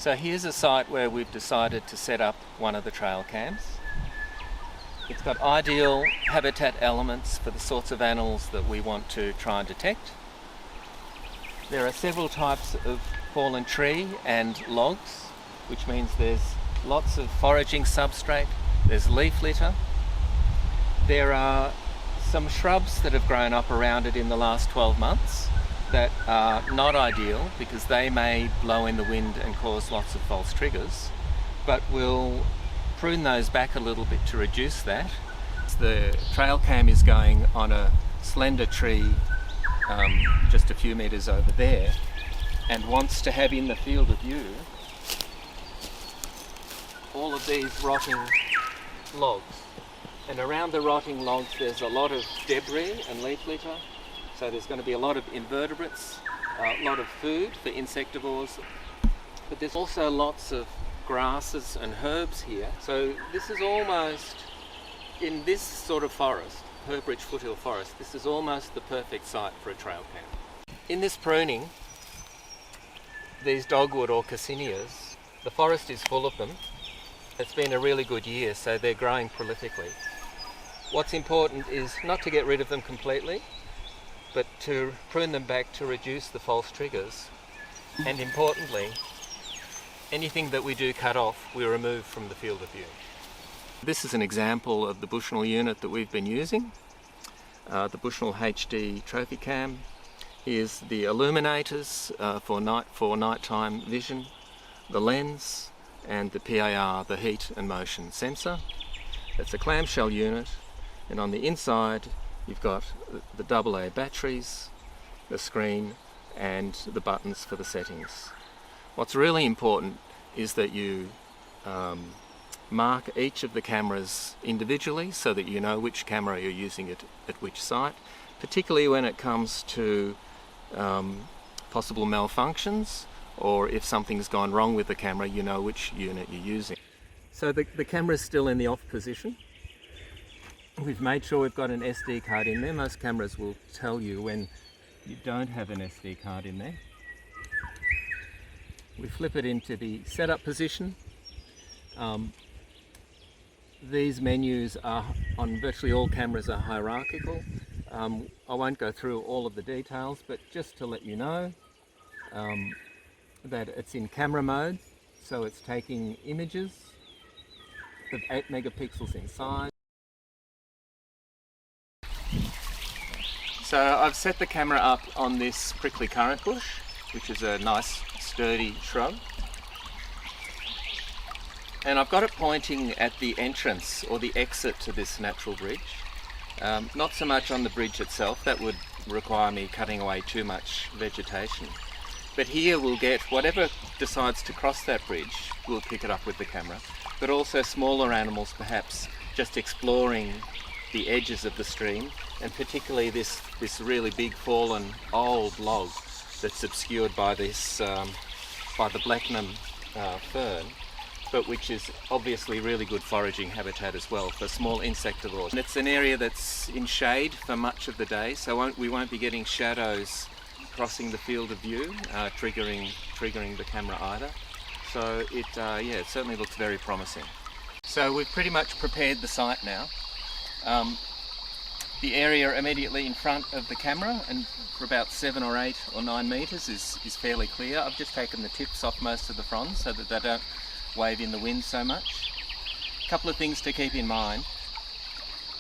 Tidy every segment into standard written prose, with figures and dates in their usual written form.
So here's a site where we've decided to set up one of the trail cams. It's got ideal habitat elements for the sorts of animals that we want to try and detect. There are several types of fallen tree and logs, which means there's lots of foraging substrate, there's leaf litter. There are some shrubs that have grown up around it in the last 12 months that are not ideal because they may blow in the wind and cause lots of false triggers, but we'll prune those back a little bit to reduce that. The trail cam is going on a slender tree just a few metres over there and wants to have in the field of view all of these rotting logs. And around the rotting logs there's a lot of debris and leaf litter, so there's going to be a lot of invertebrates, a lot of food for insectivores, but there's also lots of grasses and herbs here. So this is almost, in this sort of forest, herb-rich foothill forest, this is almost the perfect site for a trail cam. In this pruning, these dogwood or cassinias, the forest is full of them. It's been a really good year, so they're growing prolifically. What's important is not to get rid of them completely, but to prune them back to reduce the false triggers. And importantly, anything that we do cut off, we remove from the field of view. This is an example of the Bushnell unit that we've been using, the Bushnell HD trophy cam. Here's the illuminators for nighttime vision, the lens, and the PAR, the heat and motion sensor. It's a clamshell unit, and on the inside you've got the AA batteries, the screen, and the buttons for the settings. What's really important is that you mark each of the cameras individually so that you know which camera you're using at which site, particularly when it comes to possible malfunctions, or if something's gone wrong with the camera, you know which unit you're using. So the camera's still in the off position. We've made sure we've got an SD card in there. Most cameras will tell you when you don't have an SD card in there. We flip it into the setup position. These menus are on virtually all cameras are hierarchical. I won't go through all of the details, but just to let you know that it's in camera mode, so it's taking images of 8 megapixels in size. So I've set the camera up on this prickly currant bush, which is a nice sturdy shrub. And I've got it pointing at the entrance or the exit to this natural bridge. Not so much on the bridge itself, that would require me cutting away too much vegetation. But here we'll get whatever decides to cross that bridge, we'll pick it up with the camera. But also smaller animals perhaps just exploring the edges of the stream, and particularly this really big fallen old log that's obscured by this by the Blacknam fern, but which is obviously really good foraging habitat as well for small insectivores. And it's an area that's in shade for much of the day, so we won't be getting shadows crossing the field of view, triggering the camera either. So it certainly looks very promising. So we've pretty much prepared the site now. The area immediately in front of the camera, and for about 7 or 8 or 9 metres, is fairly clear. I've just taken the tips off most of the fronds so that they don't wave in the wind so much. A couple of things to keep in mind.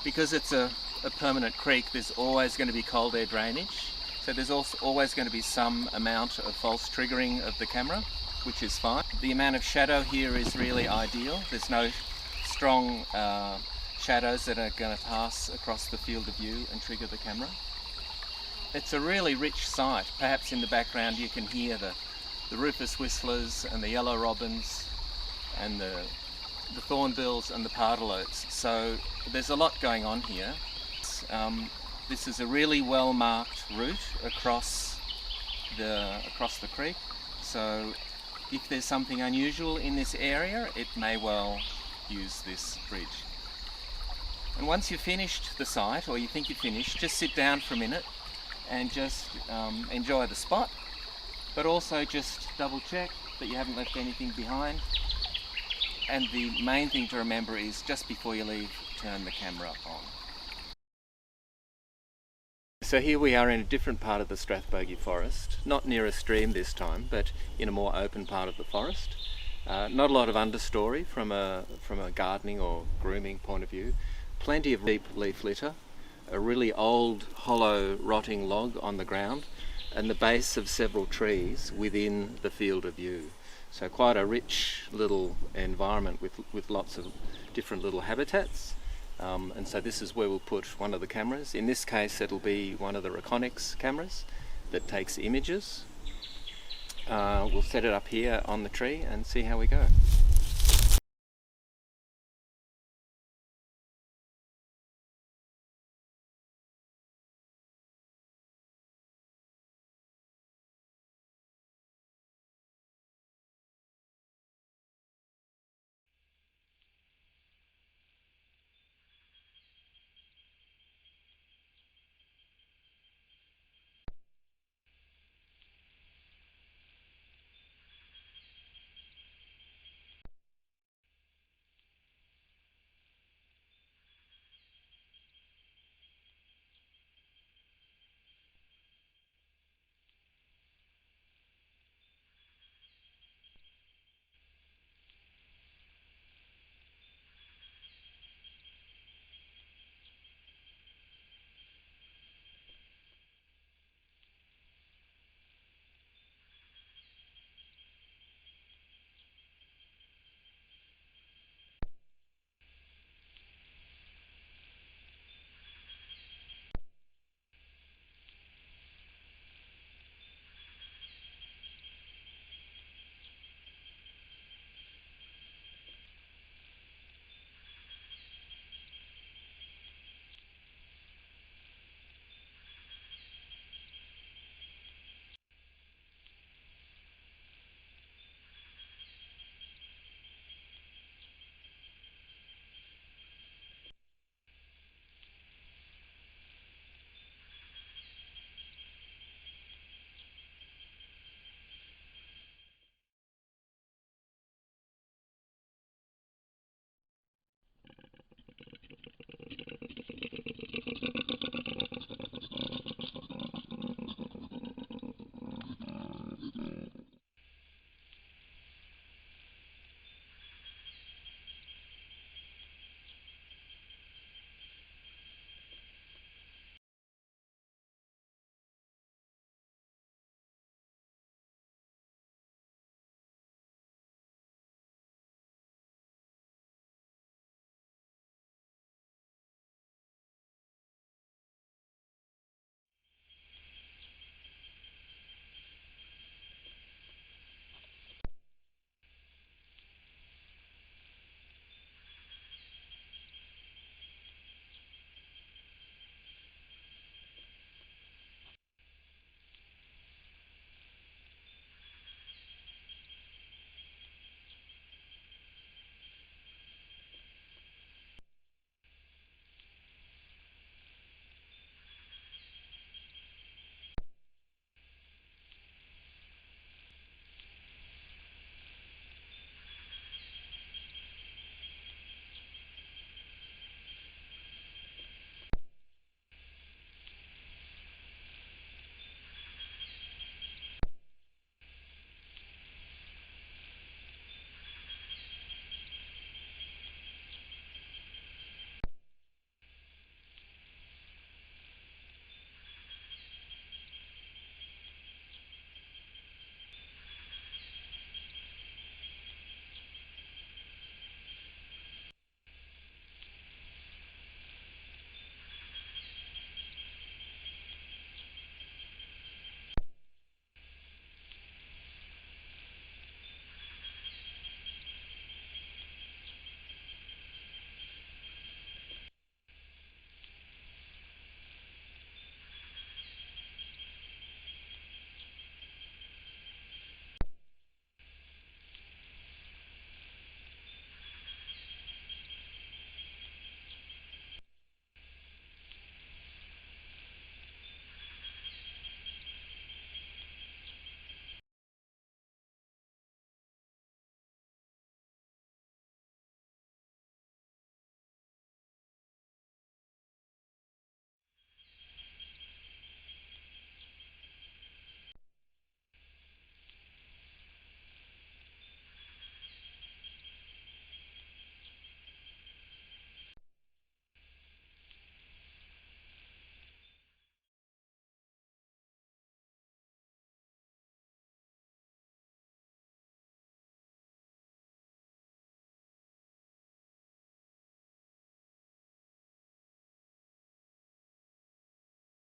Because it's a permanent creek, there's always going to be cold air drainage, so there's also always going to be some amount of false triggering of the camera, which is fine. The amount of shadow here is really ideal. There's no strong shadows that are going to pass across the field of view and trigger the camera. It's a really rich site. Perhaps in the background you can hear the rufous whistlers and the yellow robins and the thornbills and the pardalotes. So there's a lot going on here. This is a really well marked route across the creek. So if there's something unusual in this area, it may well use this bridge. And once you've finished the site, or you think you've finished, just sit down for a minute and just enjoy the spot, but also just double check that you haven't left anything behind. And the main thing to remember is just before you leave, turn the camera on. So here we are in a different part of the Strathbogie forest, not near a stream this time, but in a more open part of the forest. Not a lot of understory from a gardening or grooming point of view. Plenty of deep leaf litter, a really old hollow rotting log on the ground, and the base of several trees within the field of view. So quite a rich little environment with lots of different little habitats. And so this is where we'll put one of the cameras. In this case it'll be one of the Reconyx cameras that takes images. We'll set it up here on the tree and see how we go.